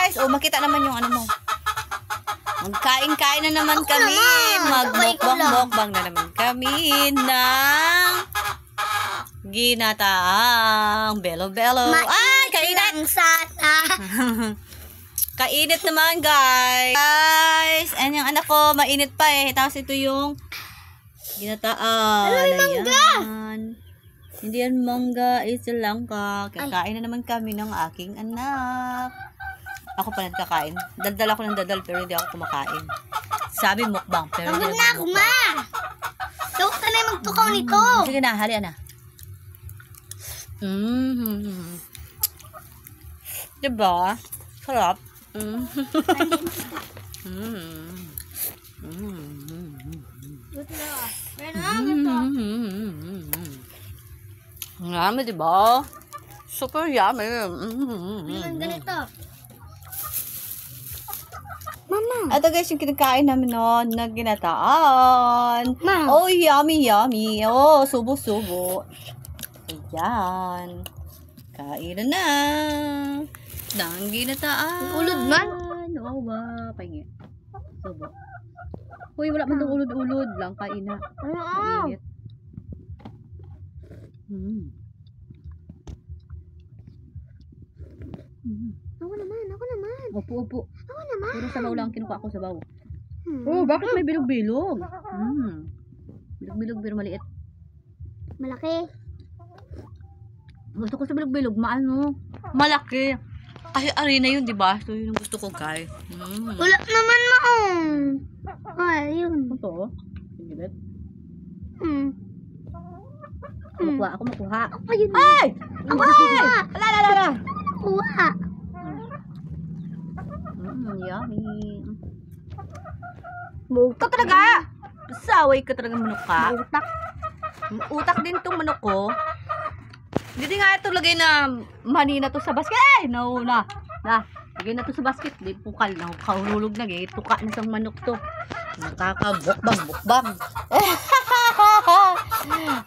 guys. O, makita naman yung ano mo. Magkain-kain na naman kami. Magbukbang-bukbang na naman kami ng ginataang belo-belo. Ay, kainit! Kainit naman, guys. And yung anak ko, mainit pa eh. Tapos ito yung ginataan. Ayan. Hindi yan mangga, it's langka. Kakain na naman kami ng aking anak. Ako pa nagkakain. Daldal ako ng daldal pero hindi ako kumakain. Sabi mukbang pero hindi ako mukbang. Tawag ka na magtukaw nito. Sige na, halian na. Diba? Sarap. Yummy, diba? Super yummy. Ganito. Mama. Ito guys, yung kinakain namin noon na ginataan. Oh, yummy, yummy. Oh, subo-subo. Ayan. Kain na. Nang ginataan. Ulod man. Oo ba? Pahingi. Subo. Uy, wala man itong ulod-ulod lang. Kain na. Mainit. Ako naman. Upo. Ako naman. Puro sabaw lang kinukuha ko sabaw. Oh, bakit may bilog-bilog? Bilog-bilog pero maliit. Malaki. Gusto ko sa bilog-bilog, maano? Malaki. Kasi arena yun, di ba? So, yun ang gusto ko, guys. Wala naman yun. Ito? Sinibet? Ako makuha. Ayun. Ay! Ay! Ala! Kuha. Yummy. Ito talaga! Saway ka talaga manok ka. Utak. Utak din tong manok ko. Hindi nga ito lagay na manina to sa basket. Ay! No, na. Lagay na to sa basket. Di pukal na. Kahululog na. Tuka na sa manok to. Nakakabukbang.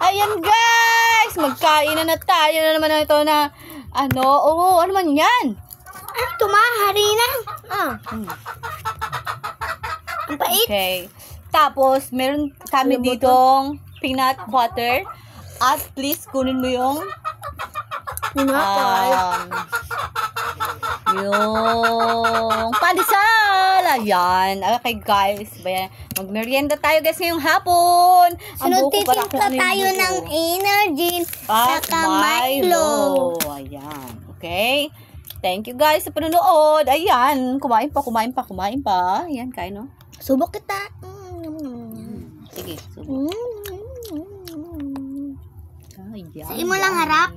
Ayan guys! Magkain na tayo na naman ito na ano. Oo, ano man yan? Ano ito harina? Ang pait. Okay. Tapos, meron kami ditong peanut butter. At please, kunin mo yung yung pandesal. Ayan. Okay, guys. Magmerienda tayo, guys, ngayong hapon. Sunod-titin ka tayo ng energy at Milo. Ayan. Okay. Thank you, guys, sa panonood. Ayan. Kumain pa. Ayan, kain, no? Subok kita. Sige, subok. Sa imo lang harap.